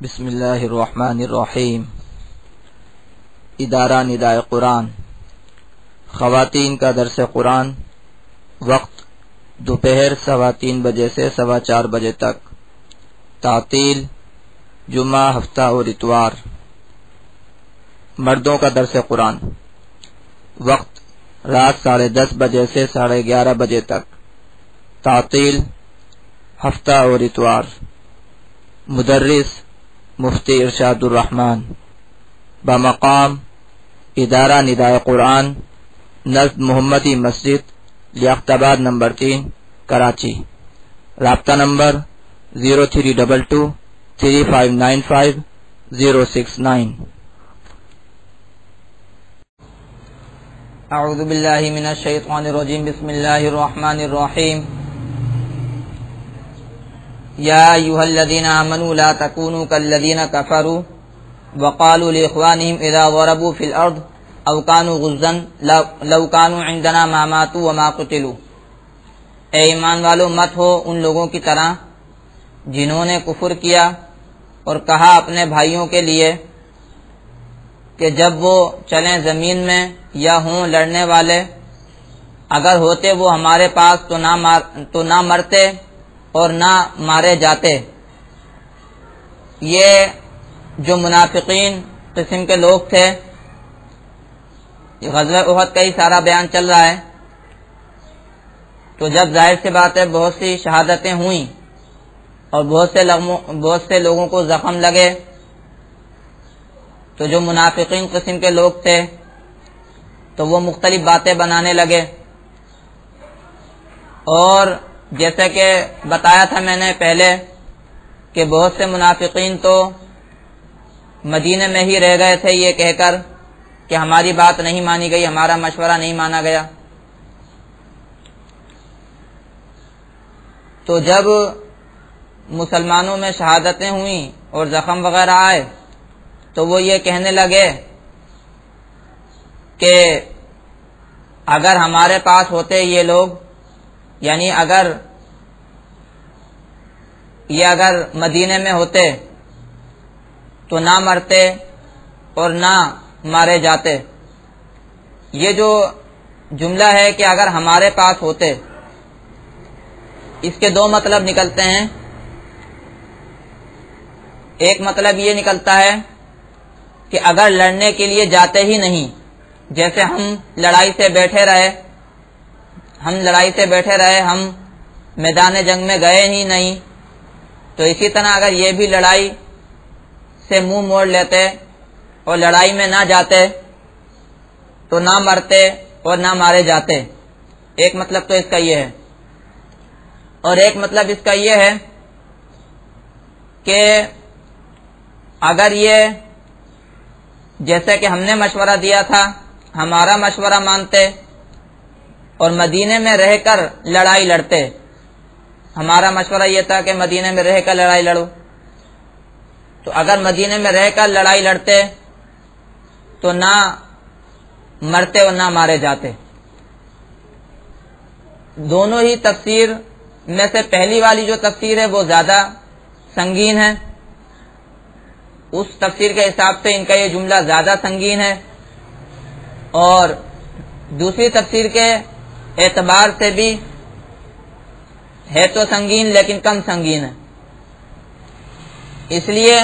بسم اللہ الرحمن الرحیم۔ ادارہ ندائے قرآن، خواتین کا درس قرآن، وقت دوپہر 3:15 بجے سے 4:15 بجے تک، تعطیل جمعہ، ہفتہ اور اتوار۔ مردوں کا درس قرآن، وقت رات 10:30 بجے سے 11:30 بجے تک، تعطیل ہفتہ اور اتوار۔ مدرس مفتی ارشاد الرحمن، بمقام ادارہ ندائے قرآن، نزد محمدی مسجد، لیاقت آباد نمبر 3، کراچی۔ رابطہ نمبر 0322359069۔ اعوذ باللہ من الشیطان الرجیم، بسم اللہ الرحمن الرحیم۔ یا ایھا الذین آمنوا لا تکونوا کالذین کفروا وقالوا لاخوانہم اذا ضربوا فی الارض او کانوا غزا لو کانوا عندنا ما ماتوا وما قتلوا۔ اے ایمان والو، مت ہو ان لوگوں کی طرح جنہوں نے کفر کیا اور کہا اپنے بھائیوں کے لیے کہ جب وہ چلیں زمین میں یا ہوں لڑنے والے، اگر ہوتے وہ ہمارے پاس تو نہ مرتے اور نہ مارے جاتے۔ یہ جو منافقین قسم کے لوگ تھے، غزوہ احد کا ہی سارا بیان چل رہا ہے۔ تو جب ظاہر سی بات ہے بہت سی شہادتیں ہوئیں اور بہت سے لوگوں کو زخم لگے، تو جو منافقین قسم کے لوگ تھے تو وہ مختلف باتیں بنانے لگے، اور جیسے کہ بتایا تھا میں نے پہلے کہ بہت سے منافقین تو مدینے میں ہی رہ گئے تھے یہ کہہ کر کہ ہماری بات نہیں مانی گئی، ہمارا مشورہ نہیں مانا گیا۔ تو جب مسلمانوں میں شہادتیں ہوئیں اور زخم وغیرہ آئے تو وہ یہ کہنے لگے کہ اگر ہمارے پاس ہوتے یہ لوگ، یعنی اگر مدینے میں ہوتے تو نہ مرتے اور نہ مارے جاتے۔ یہ جو جملہ ہے کہ اگر ہمارے پاس ہوتے، اس کے دو مطلب نکلتے ہیں۔ ایک مطلب یہ نکلتا ہے کہ اگر لڑنے کے لیے جاتے ہی نہیں، جیسے ہم لڑائی سے بیٹھے رہے، ہم میدان جنگ میں گئے ہی نہیں، تو اسی طرح اگر یہ بھی لڑائی سے منہ موڑ لیتے اور لڑائی میں نہ جاتے تو نہ مرتے اور نہ مارے جاتے۔ ایک مطلب تو اس کا یہ ہے، اور ایک مطلب اس کا یہ ہے کہ اگر یہ جیسے کہ ہم نے مشورہ دیا تھا ہمارا مشورہ مانتے اور مدینے میں رہ کر لڑائی لڑتے، ہمارا مشورہ یہ تھا کہ مدینے میں رہ کر لڑائی لڑو، تو اگر مدینے میں رہ کر لڑائی لڑتے تو نہ مرتے اور نہ مارے جاتے۔ دونوں ہی تفسیر میں سے پہلی والی جو تفسیر ہے وہ زیادہ سنگین ہے، اس تفسیر کے حساب سے ان کا یہ جملہ زیادہ سنگین ہے، اور دوسری تفسیر کے اعتبار سے بھی ہے تو سنگین لیکن کم سنگین ہے، اس لیے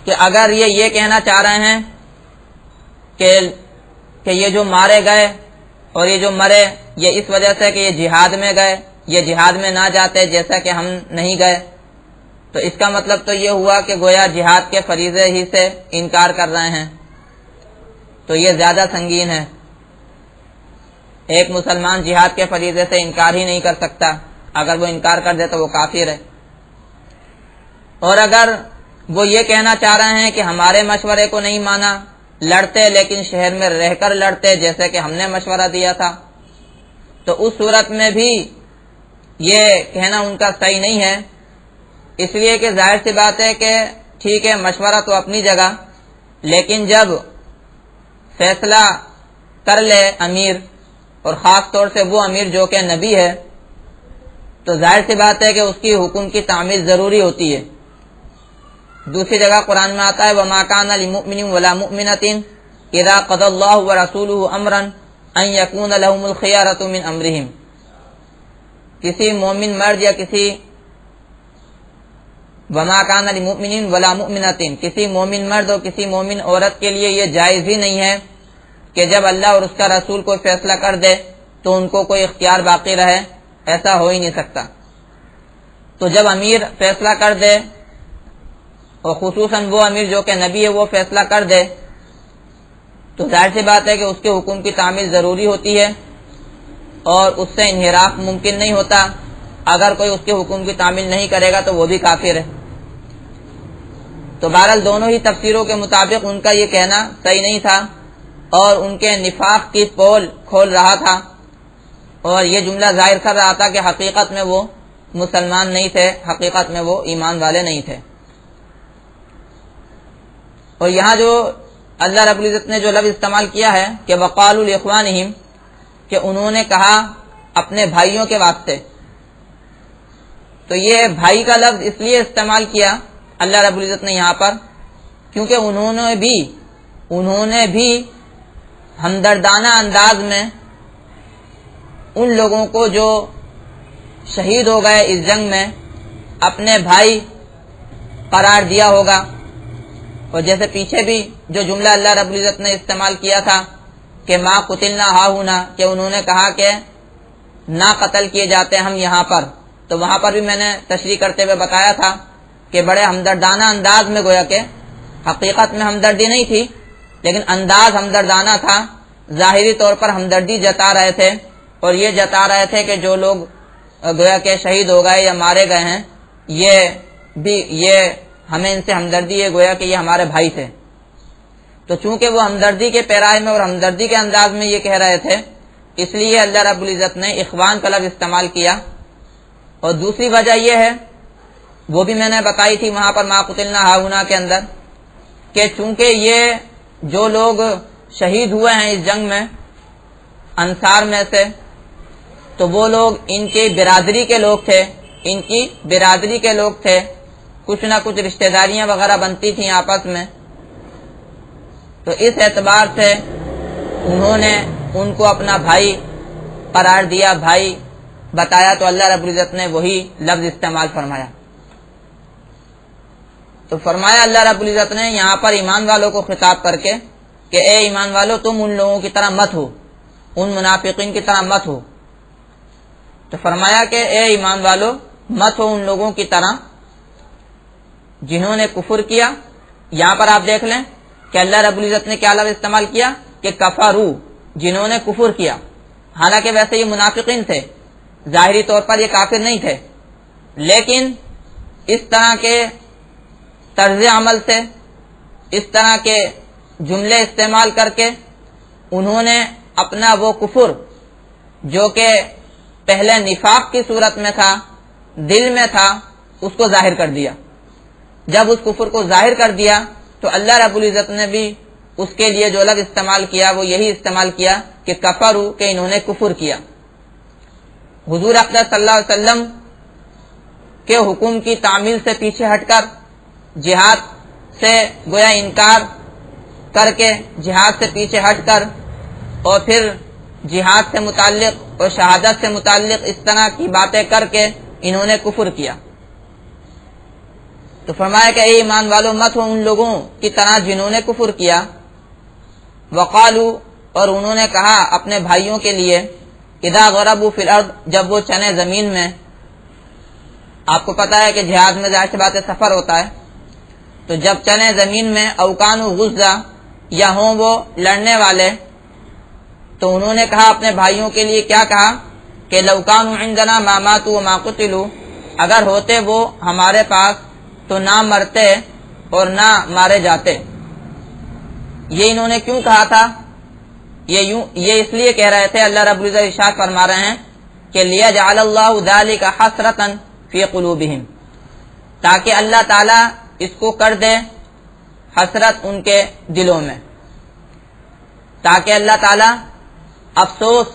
کہ اگر یہ کہنا چاہ رہے ہیں کہ یہ جو مارے گئے اور یہ جو مرے یہ اس وجہ سے کہ یہ جہاد میں گئے، یہ جہاد میں نہ جاتے جیسا کہ ہم نہیں گئے، تو اس کا مطلب تو یہ ہوا کہ گویا جہاد کے فریضے ہی سے انکار کر رہے ہیں، تو یہ زیادہ سنگین ہے۔ ایک مسلمان جہاد کے فریضے سے انکار ہی نہیں کر سکتا، اگر وہ انکار کر دے تو وہ کافر ہے۔ اور اگر وہ یہ کہنا چاہ رہے ہیں کہ ہمارے مشورے کو نہیں مانا، لڑتے لیکن شہر میں رہ کر لڑتے جیسے کہ ہم نے مشورہ دیا تھا، تو اس صورت میں بھی یہ کہنا ان کا صحیح نہیں ہے، اس لیے کہ ظاہر سی بات ہے کہ ٹھیک ہے مشورہ تو اپنی جگہ، لیکن جب فیصلہ کر لے امیر، اور خاص طور سے وہ امیر جو کہ نبی ہے، تو ظاہر سی بات ہے کہ اس کی حکم کی تعمیل ضروری ہوتی ہے۔ دوسری جگہ قرآن میں آتا ہے وَمَا كَانَ لِمُؤْمِنٍ وَلَا مُؤْمِنَةٍ إِذَا قَضَى اللَّهُ وَرَسُولُهُ أَمْرًا أَن يَكُونَ لَهُمُ الْخِيَرَةُ مِنْ أَمْرِهِمْ، کسی مومن مرد یا کسی وَمَا كَانَ لِمُؤْمِنٍ وَلَا مُؤْمِنَةٍ کسی مومن مرد اور کسی مومن عورت کے لیے یہ جائز ہی نہیں ہے کہ جب اللہ اور اس کا رسول کوئی فیصلہ کر دے تو ان کو کوئی اختیار باقی رہے، ایسا ہو ہی نہیں سکتا۔ تو جب امیر فیصلہ کر دے اور خصوصاً وہ امیر جو کہ نبی ہے وہ فیصلہ کر دے تو ظاہر سی بات ہے کہ اس کے حکم کی تعمیل ضروری ہوتی ہے اور اس سے انحراف ممکن نہیں ہوتا۔ اگر کوئی اس کے حکم کی تعمیل نہیں کرے گا تو وہ بھی کافر ہے۔ تو بہرحال دونوں ہی تفسیروں کے مطابق ان کا یہ کہنا صحیح نہیں تھا اور ان کے نفاق کی پول کھول رہا تھا اور یہ جملہ ظاہر کر رہا تھا کہ حقیقت میں وہ مسلمان نہیں تھے، حقیقت میں وہ ایمان والے نہیں تھے۔ اور یہاں جو اللہ رب العزت نے جو لفظ استعمال کیا ہے کہ وقالوا لاخوانہم، کہ انہوں نے کہا اپنے بھائیوں کے واسطے، تو یہ بھائی کا لفظ اس لیے استعمال کیا اللہ رب العزت نے یہاں پر کیونکہ انہوں نے بھی ہمدردانہ انداز میں ان لوگوں کو جو شہید ہو گئے اس جنگ میں اپنے بھائی قرار دیا ہوگا۔ اور جیسے پیچھے بھی جو جملہ اللہ رب العزت نے استعمال کیا تھا کہ ما قتلنا ہاہنا، کہ انہوں نے کہا کہ نہ قتل کیے جاتے ہم یہاں پر، تو وہاں پر بھی میں نے تشریح کرتے ہوئے بتایا تھا کہ بڑے ہمدردانہ انداز میں، گویا کہ حقیقت میں ہمدردی نہیں تھی لیکن انداز ہمدردانہ تھا، ظاہری طور پر ہمدردی جتا رہے تھے اور یہ جتا رہے تھے کہ جو لوگ گویا کہ شہید ہو گئے یا مارے گئے ہیں یہ ہمیں ان سے ہمدردی ہے، گویا کہ یہ ہمارے بھائی تھے۔ تو چونکہ وہ ہمدردی کے پیرائے میں اور ہمدردی کے انداز میں یہ کہہ رہے تھے اس لیے اللہ رب العزت نے اخوان کا لفظ استعمال کیا۔ اور دوسری وجہ یہ ہے، وہ بھی میں نے بتائی تھی وہاں پر ما قتلنا ہاہنا کے اندر، کہ چونکہ یہ جو لوگ شہید ہوئے ہیں اس جنگ میں انصار میں سے، تو وہ لوگ ان کی برادری کے لوگ تھے، کچھ نہ کچھ رشتہ داریاں وغیرہ بنتی تھیں آپس میں، تو اس اعتبار سے انہوں نے ان کو اپنا بھائی قرار دیا، بھائی بتایا، تو اللہ رب العزت نے وہی لفظ استعمال فرمایا۔ تو فرمایا اللہ رب العزت نے یہاں پر ایمان والوں کو خطاب کر کے کہ اے ایمان والوں تم ان لوگوں کی طرح مت ہو، ان منافقین کی طرح مت ہو۔ تو فرمایا کہ اے ایمان والوں مت ہو ان لوگوں کی طرح جنہوں نے کفر کیا۔ یہاں پر آپ دیکھ لیں کہ اللہ رب العزت نے کیا لفظ استعمال کیا کہ کفروا، جنہوں نے کفر کیا، حالانکہ ویسے یہ منافقین تھے، ظاہری طور پر یہ کافر نہیں تھے، لیکن اس طرح کے طرز عمل سے، اس طرح کے جملے استعمال کر کے انہوں نے اپنا وہ کفر جو کہ پہلے نفاق کی صورت میں تھا، دل میں تھا، اس کو ظاہر کر دیا۔ جب اس کفر کو ظاہر کر دیا تو اللہ رب العزت نے بھی اس کے لیے جو لفظ استعمال کیا وہ یہی استعمال کیا کہ کفروا، کہ انہوں نے کفر کیا۔ حضور اقدس صلی اللہ علیہ وسلم کے حکم کی تعمیل سے پیچھے ہٹ کر، جہاد سے گویا انکار کر کے، جہاد سے پیچھے ہٹ کر اور پھر جہاد سے متعلق اور شہادت سے متعلق اس طرح کی باتیں کر کے انہوں نے کفر کیا۔ تو فرمایا کہ اے ایمان والو مت ہو ان لوگوں کی طرح جنہوں نے کفر کیا۔ وقالو، اور انہوں نے کہا اپنے بھائیوں کے لیے، اذا غربوا فی الارض، جب وہ چنے زمین میں۔ آپ کو پتا ہے کہ جہاد میں ظاہر سی بات ہے سفر ہوتا ہے، تو جب چنے زمین میں، او کانوا غزا، یا ہوں وہ لڑنے والے، تو انہوں نے کہا اپنے بھائیوں کے لیے کیا کہا کہ لو کانوا عندنا ما ماتوا وما قتلوا، اگر ہوتے وہ ہمارے پاس تو نہ مرتے اور نہ مارے جاتے۔ یہ انہوں نے کیوں کہا تھا؟ یہ اس لیے کہہ رہے تھے، اللہ رب العزت ارشاد فرما رہے ہیں کہ لیجعل اللہ ذلک حسرۃ فی قلوبہم، تاکہ اللہ تعالی اس کو کر دے حسرت ان کے دلوں میں، تاکہ اللہ تعالی افسوس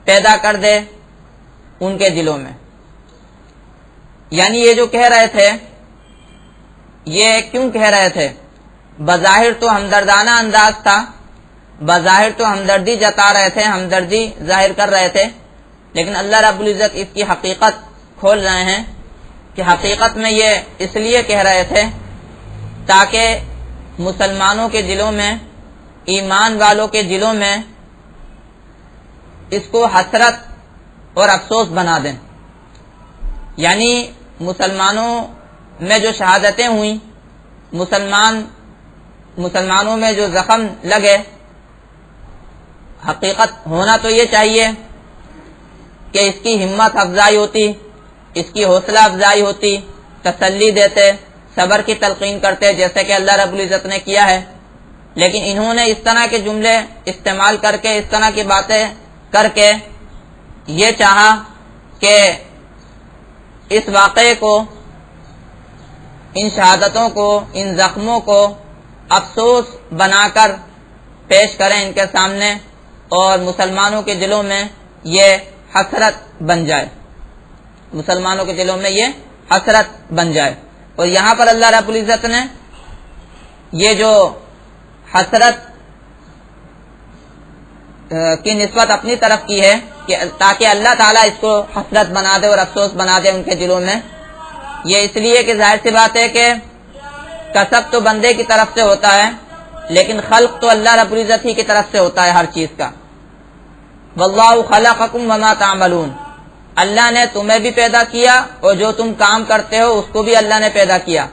پیدا کر دے ان کے دلوں میں۔ یعنی یہ جو کہہ رہے تھے یہ کیوں کہہ رہے تھے؟ بظاہر تو ہمدردانہ انداز تھا، بظاہر تو ہمدردی جتا رہے تھے، ہمدردی ظاہر کر رہے تھے، لیکن اللہ رب العزت اس کی حقیقت کھول رہے ہیں کہ حقیقت میں یہ اس لیے کہہ رہے تھے تاکہ مسلمانوں کے دلوں میں، ایمان والوں کے دلوں میں اس کو حسرت اور افسوس بنا دیں. یعنی مسلمانوں میں جو شہادتیں ہوئیں، مسلمانوں میں جو زخم لگے، حقیقت ہونا تو یہ چاہیے کہ اس کی ہمت افزائی ہوتی، اس کی حوصلہ افزائی ہوتی، تسلی دیتے، صبر کی تلقین کرتے جیسے کہ اللہ رب العزت نے کیا ہے. لیکن انہوں نے اس طرح کے جملے استعمال کر کے، اس طرح کی باتیں کر کے یہ چاہا کہ اس واقعے کو، ان شہادتوں کو، ان زخموں کو افسوس بنا کر پیش کریں ان کے سامنے، اور مسلمانوں کے دلوں میں یہ حسرت بن جائے، مسلمانوں کے دلوں میں یہ حسرت بن جائے. اور یہاں پر اللہ رب العزت نے یہ جو حسرت کی نسبت اپنی طرف کی ہے کہ تاکہ اللہ تعالیٰ اس کو حسرت بنا دے اور افسوس بنا دے ان کے دلوں میں. یہ اس لیے کہ ظاہر سی بات ہے کہ کسب تو بندے کی طرف سے ہوتا ہے، لیکن خلق تو اللہ رب العزت ہی کی طرف سے ہوتا ہے ہر چیز کا. واللہ خلقکم وما تعملون، اللہ نے تمہیں بھی پیدا کیا اور جو تم کام کرتے ہو اس کو بھی اللہ نے پیدا کیا.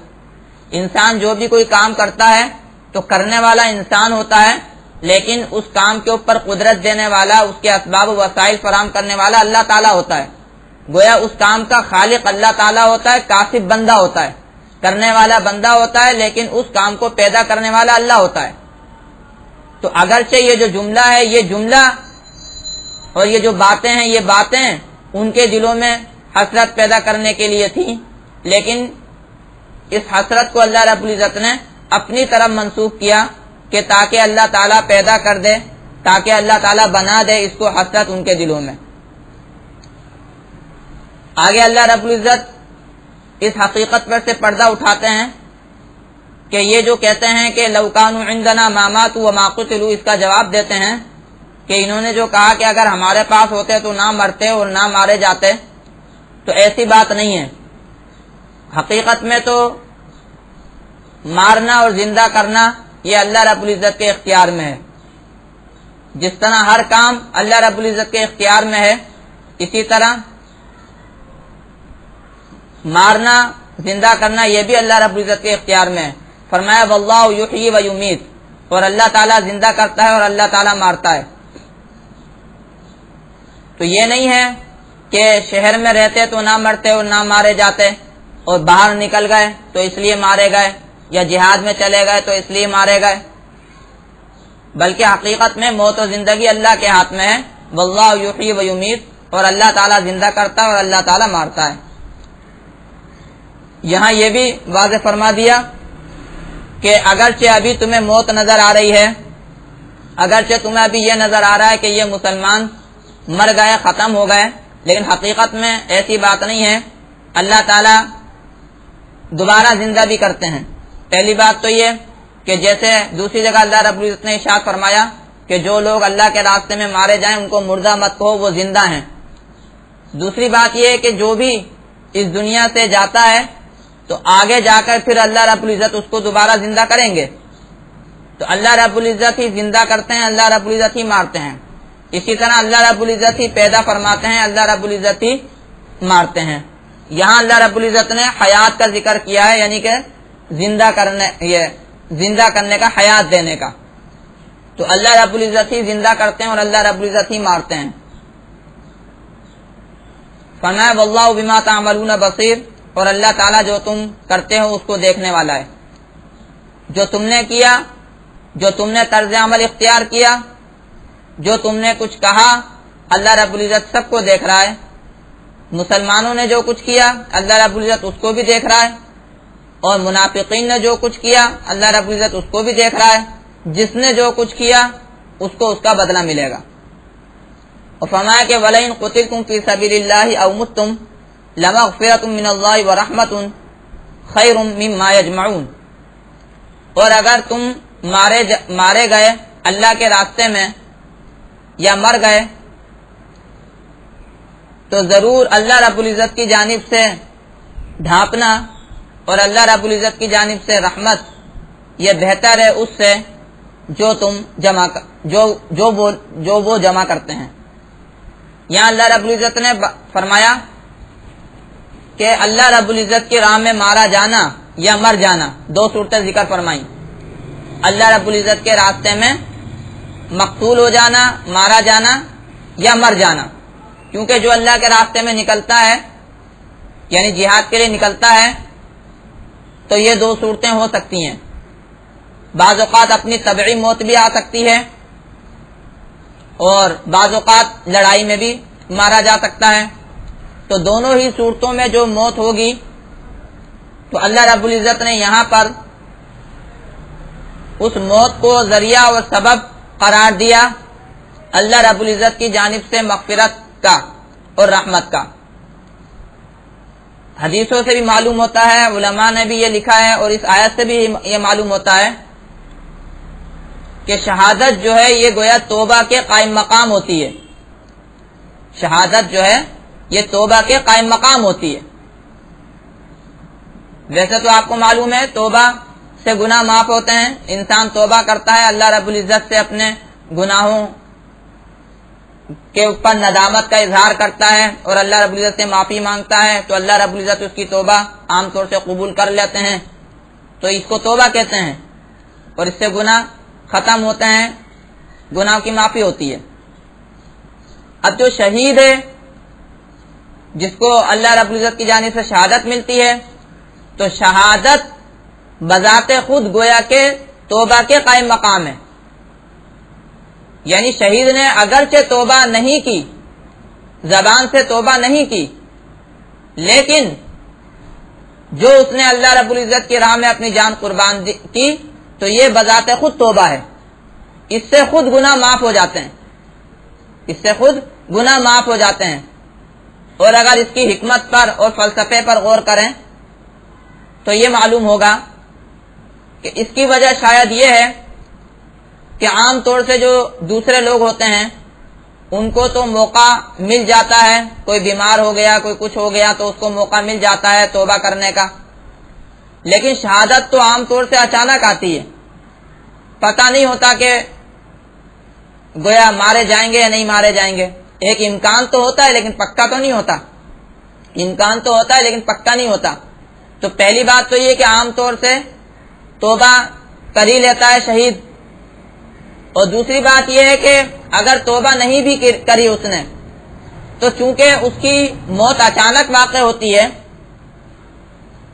انسان جو بھی کوئی کام کرتا ہے تو کرنے والا انسان ہوتا ہے، لیکن اس کام کے اوپر قدرت دینے والا، اس کے اسباب و وسائل فراہم کرنے والا اللہ تعالیٰ ہوتا ہے. گویا اس کام کا خالق اللہ تعالیٰ ہوتا ہے، کاسب بندہ ہوتا ہے، کرنے والا بندہ ہوتا ہے، لیکن اس کام کو پیدا کرنے والا اللہ ہوتا ہے. تو اگرچہ یہ جو جملہ ہے، یہ جملہ اور یہ جو باتیں ہیں، یہ باتیں ان کے دلوں میں حسرت پیدا کرنے کے لیے تھیں، لیکن اس حسرت کو اللہ رب العزت نے اپنی طرف منسوخ کیا کہ تاکہ اللہ تعالیٰ پیدا کر دے، تاکہ اللہ تعالیٰ بنا دے اس کو حسرت ان کے دلوں میں. آگے اللہ رب العزت اس حقیقت پر سے پردہ اٹھاتے ہیں کہ یہ جو کہتے ہیں کہ لو کانوا عندنا ما ماتوا وما قتلوا، اس کا جواب دیتے ہیں کہ انہوں نے جو کہا کہ اگر ہمارے پاس ہوتے تو نہ مرتے اور نہ مارے جاتے، تو ایسی بات نہیں ہے. حقیقت میں تو مارنا اور زندہ کرنا یہ اللہ رب العزت کے اختیار میں ہے. جس طرح ہر کام اللہ رب العزت کے اختیار میں ہے، اسی طرح مارنا زندہ کرنا یہ بھی اللہ رب العزت کے اختیار میں ہے. فرمایا واللہ یحیی و یمیت، اور اللہ تعالیٰ زندہ کرتا ہے اور اللہ تعالیٰ مارتا ہے. تو یہ نہیں ہے کہ شہر میں رہتے تو نہ مرتے اور نہ مارے جاتے، اور باہر نکل گئے تو اس لیے مارے گئے، یا جہاد میں چلے گئے تو اس لیے مارے گئے. بلکہ حقیقت میں موت و زندگی اللہ کے ہاتھ میں ہے. واللہ یحیی و یمیت، اور اللہ تعالیٰ زندہ کرتا ہے اور اللہ تعالیٰ مارتا ہے. یہاں یہ بھی واضح فرما دیا کہ اگرچہ ابھی تمہیں موت نظر آ رہی ہے، اگرچہ تمہیں ابھی یہ نظر آ رہا ہے کہ یہ مسلمان مر گئے، ختم ہو گئے، لیکن حقیقت میں ایسی بات نہیں ہے. اللہ تعالیٰ دوبارہ زندہ بھی کرتے ہیں. پہلی بات تو یہ کہ جیسے دوسری جگہ اللہ رب العزت نے ارشاد فرمایا کہ جو لوگ اللہ کے راستے میں مارے جائیں ان کو مردہ مت کہو، وہ زندہ ہیں. دوسری بات یہ ہے کہ جو بھی اس دنیا سے جاتا ہے تو آگے جا کر پھر اللہ رب العزت اس کو دوبارہ زندہ کریں گے. تو اللہ رب العزت ہی زندہ کرتے ہیں، اللہ رب العزت ہی مارتے ہیں. اسی طرح اللہ رب العزت ہی پیدا فرماتے ہیں، اللہ رب العزت ہی مارتے ہیں. یہاں اللہ رب العزت نے حیات کا ذکر کیا ہے، یعنی کہ زندہ کرنے کا، حیات دینے کا. تو اللہ رب العزت ہی زندہ کرتے ہیں اور اللہ رب العزت ہی مارتے ہیں. فرمایا واللہ بما تعملون بصیر، اور اللہ تعالیٰ جو تم کرتے ہو اس کو دیکھنے والا ہے. جو تم نے کیا، جو تم نے طرز عمل اختیار کیا، جو تم نے کچھ کہا، اللہ رب العزت سب کو دیکھ رہا ہے. مسلمانوں نے جو کچھ کیا اللہ رب العزت اس کو بھی دیکھ رہا ہے، اور منافقین نے جو کچھ کیا اللہ رب العزت اس کو بھی دیکھ رہا ہے. جس نے جو کچھ کیا اس کو اس کا بدلہ ملے گا. اور فرمایا کہ وَلَئِن قُتِلْتُمْ فِي سَبِيلِ اللَّهِ أَوْ مُتُّمْ لَمَغْفِرَةٌ مِّنَ اللَّهِ وَرَحْمَةٌ خیر مما یجمعون، اور اگر تم مارے گئے اللہ کے راستے میں یا مر گئے تو ضرور اللہ رب العزت کی جانب سے ڈھانپنا اور اللہ رب العزت کی جانب سے رحمت یہ بہتر ہے اس سے جو تم وہ جمع کرتے ہیں۔ یہاں اللہ رب العزت نے فرمایا کہ اللہ رب العزت کی راہ میں مارا جانا یا مر جانا، دو صورتیں ذکر فرمائیں۔ اللہ رب العزت کے راستے میں مقتول ہو جانا، مارا جانا یا مر جانا، کیونکہ جو اللہ کے راستے میں نکلتا ہے یعنی جہاد کے لیے نکلتا ہے تو یہ دو صورتیں ہو سکتی ہیں۔ بعض اوقات اپنی طبعی موت بھی آ سکتی ہے اور بعض اوقات لڑائی میں بھی مارا جا سکتا ہے، تو دونوں ہی صورتوں میں جو موت ہوگی تو اللہ رب العزت نے یہاں پر اس موت کو ذریعہ اور سبب قرار دیا اللہ رب العزت کی جانب سے مغفرت کا اور رحمت کا۔ حدیثوں سے بھی معلوم ہوتا ہے، علماء نے بھی یہ لکھا ہے اور اس آیت سے بھی یہ معلوم ہوتا ہے کہ شہادت جو ہے یہ گویا توبہ کے قائم مقام ہوتی ہے۔ شہادت جو ہے یہ توبہ کے قائم مقام ہوتی ہے۔ ویسے تو آپ کو معلوم ہے توبہ سے گناہ معاف ہوتے ہیں، انسان توبہ کرتا ہے، اللہ رب العزت سے اپنے گناہوں کے اوپر ندامت کا اظہار کرتا ہے اور اللہ رب العزت سے معافی مانگتا ہے تو اللہ رب العزت اس کی توبہ عام طور سے قبول کر لیتے ہیں، تو اس کو توبہ کہتے ہیں اور اس سے گناہ ختم ہوتے ہیں، گناہ کی معافی ہوتی ہے۔ اب جو شہید ہے جس کو اللہ رب العزت کی جانب سے شہادت ملتی ہے تو شہادت بذات خود گویا کہ توبہ کے قائم مقام ہے، یعنی شہید نے اگرچہ توبہ نہیں کی، زبان سے توبہ نہیں کی، لیکن جو اس نے اللہ رب العزت کی راہ میں اپنی جان قربان کی تو یہ بذات خود توبہ ہے، اس سے خود گناہ معاف ہو جاتے ہیں، اس سے خود گناہ معاف ہو جاتے ہیں۔ اور اگر اس کی حکمت پر اور فلسفے پر غور کریں تو یہ معلوم ہوگا کہ اس کی وجہ شاید یہ ہے کہ عام طور سے جو دوسرے لوگ ہوتے ہیں ان کو تو موقع مل جاتا ہے، کوئی بیمار ہو گیا، کوئی کچھ ہو گیا تو اس کو موقع مل جاتا ہے توبہ کرنے کا، لیکن شہادت تو عام طور سے اچانک آتی ہے، پتہ نہیں ہوتا کہ گویا مارے جائیں گے یا نہیں مارے جائیں گے۔ ایک امکان تو ہوتا ہے لیکن پکا تو نہیں ہوتا، امکان تو ہوتا ہے لیکن پکا نہیں ہوتا۔ تو پہلی بات تو یہ کہ عام طور سے توبہ کر ہی لیتا ہے شہید، اور دوسری بات یہ ہے کہ اگر توبہ نہیں بھی کری اس نے تو چونکہ اس کی موت اچانک واقع ہوتی ہے،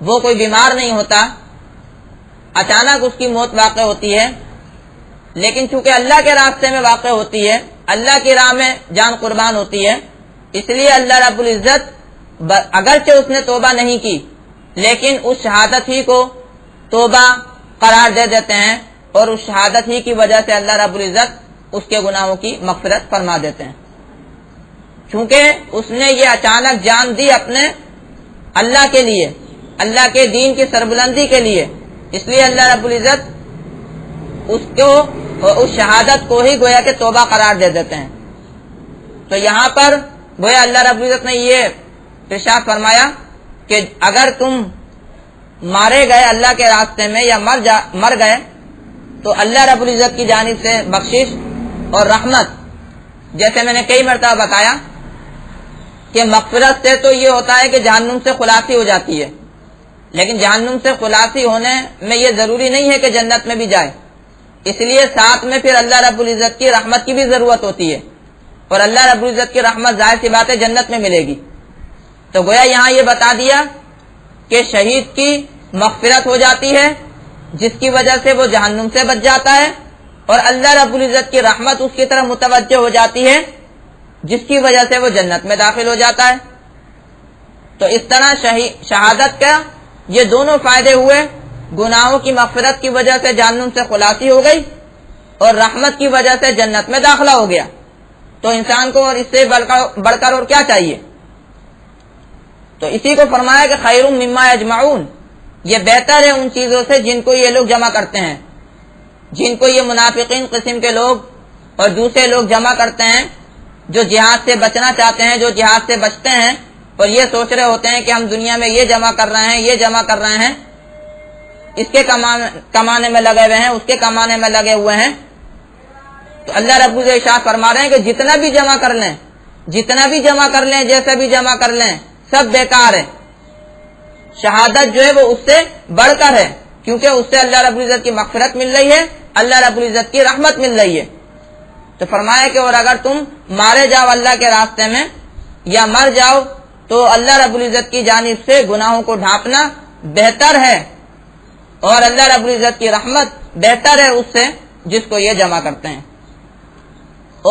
وہ کوئی بیمار نہیں ہوتا، اچانک اس کی موت واقع ہوتی ہے، لیکن چونکہ اللہ کے راستے میں واقع ہوتی ہے، اللہ کی راہ میں جان قربان ہوتی ہے، اس لیے اللہ رب العزت اگرچہ اس نے توبہ نہیں کی لیکن اس شہادت ہی کو توبہ قرار دے دیتے ہیں اور اس شہادت ہی کی وجہ سے اللہ رب العزت اس کے گناہوں کی مغفرت فرما دیتے ہیں، چونکہ اس نے یہ اچانک جان دی اپنے اللہ کے لیے، اللہ کے دین کی سربلندی کے لیے، اس لیے اللہ رب العزت اس شہادت کو ہی گویا کہ توبہ قرار دے دیتے ہیں۔ تو یہاں پر گویا اللہ رب العزت نے یہ ارشاد فرمایا کہ اگر تم مارے گئے اللہ کے راستے میں یا مر گئے تو اللہ رب العزت کی جانب سے بخشش اور رحمت، جیسے میں نے کئی مرتبہ بتایا کہ مغفرت سے تو یہ ہوتا ہے کہ جہنم سے خلاصی ہو جاتی ہے، لیکن جہنم سے خلاصی ہونے میں یہ ضروری نہیں ہے کہ جنت میں بھی جائے، اس لیے ساتھ میں پھر اللہ رب العزت کی رحمت کی بھی ضرورت ہوتی ہے، اور اللہ رب العزت کی رحمت ظاہر سی بات ہے جنت میں ملے گی۔ تو گویا یہاں یہ بتا دیا کہ شہید کی مغفرت ہو جاتی ہے جس کی وجہ سے وہ جہنم سے بچ جاتا ہے، اور اللہ رب العزت کی رحمت اس کی طرف متوجہ ہو جاتی ہے جس کی وجہ سے وہ جنت میں داخل ہو جاتا ہے۔ تو اس طرح شہادت کا یہ دونوں فائدے ہوئے، گناہوں کی مغفرت کی وجہ سے جہنم سے خلاصی ہو گئی اور رحمت کی وجہ سے جنت میں داخلہ ہو گیا۔ تو انسان کو اور اس سے بڑھ کر اور کیا چاہیے؟ تو اسی کو فرمایا کہ خیر مما یجمعون، یہ بہتر ہے ان چیزوں سے جن کو یہ لوگ جمع کرتے ہیں، جن کو یہ منافقین قسم کے لوگ اور دوسرے لوگ جمع کرتے ہیں، جو جہاد سے بچنا چاہتے ہیں، جو جہاد سے بچتے ہیں اور یہ سوچ رہے ہوتے ہیں کہ ہم دنیا میں یہ جمع کر رہے ہیں، یہ جمع کر رہے ہیں، اس کے کمانے میں لگے ہوئے ہیں، اس کے کمانے میں لگے ہوئے ہیں۔ تو اللہ رب العزت فرما رہے ہیں کہ جتنا بھی جمع کر لیں، جتنا بھی جمع کر لیں، جیسا بھی جمع کر لیں، سب بیکار ہے۔ شہادت جو ہے وہ اس سے بڑھ کر ہے، کیونکہ اس سے اللہ رب العزت کی مغفرت مل رہی ہے، اللہ رب العزت کی رحمت مل رہی ہے۔ تو فرمایا کہ اور اگر تم مارے جاؤ اللہ کے راستے میں یا مر جاؤ تو اللہ رب العزت کی جانب سے گناہوں کو ڈھانپنا بہتر ہے، اور اللہ رب العزت کی رحمت بہتر ہے اس سے جس کو یہ جمع کرتے ہیں۔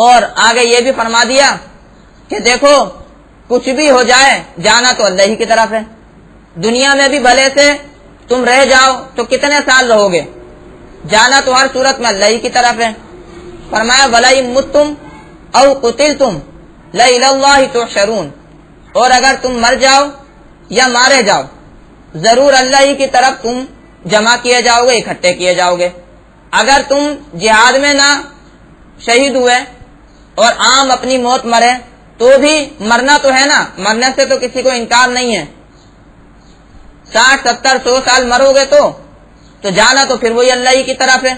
اور آگے یہ بھی فرما دیا کہ دیکھو کچھ بھی ہو جائے جانا تو اللہ ہی کی طرف ہے، دنیا میں بھی بھلے سے تم رہ جاؤ تو کتنے سال رہو گے، جانا تو ہر صورت میں اللہ ہی کی طرف ہے۔ فرمایا وَلَئِن مُتُّمْ أَوْ قُتِلْتُمْ لَإِلَى اللَّهِ تُحْشَرُونَ، اور اگر تم مر جاؤ یا مارے جاؤ ضرور اللہ ہی کی طرف تم جمع کیے جاؤ گے، اکٹھے کیے جاؤ گے۔ اگر تم جہاد میں نہ شہید ہوئے اور عام اپنی موت مرے تو بھی مرنا تو ہے نا، مرنے سے تو کسی کو انکار نہیں ہے، 60 70 100 سال مرو گے تو جانا تو پھر وہی اللہ ہی کی طرف ہے۔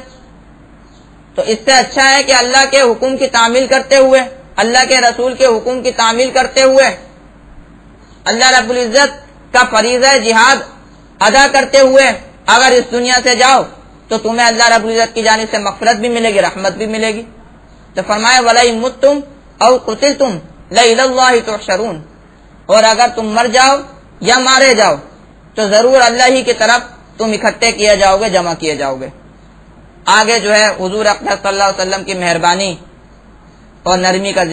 تو اس سے اچھا ہے کہ اللہ کے حکم کی تعمیل کرتے ہوئے، اللہ کے رسول کے حکم کی تعمیل کرتے ہوئے، اللہ رب العزت کا فریضہ جہاد ادا کرتے ہوئے اگر اس دنیا سے جاؤ تو تمہیں اللہ رب العزت کی جانب سے مغفرت بھی ملے گی، رحمت بھی ملے گی۔ تو فرمایا وَلَئِن مُتُّمْ أَوْ قُتِلْتُمْ لَإِلَى اللَّهِ تُحْشَرُونَ، اور اگر تم مر جاؤ یا مارے جاؤ تو ضرور اللہ ہی کی طرف تم اکٹھے کیے جاؤ گے، جمع کیے جاؤ گے۔ آگے جو ہے حضور اقدس صلی اللہ علیہ وسلم کی مہربانی اور نرمی کا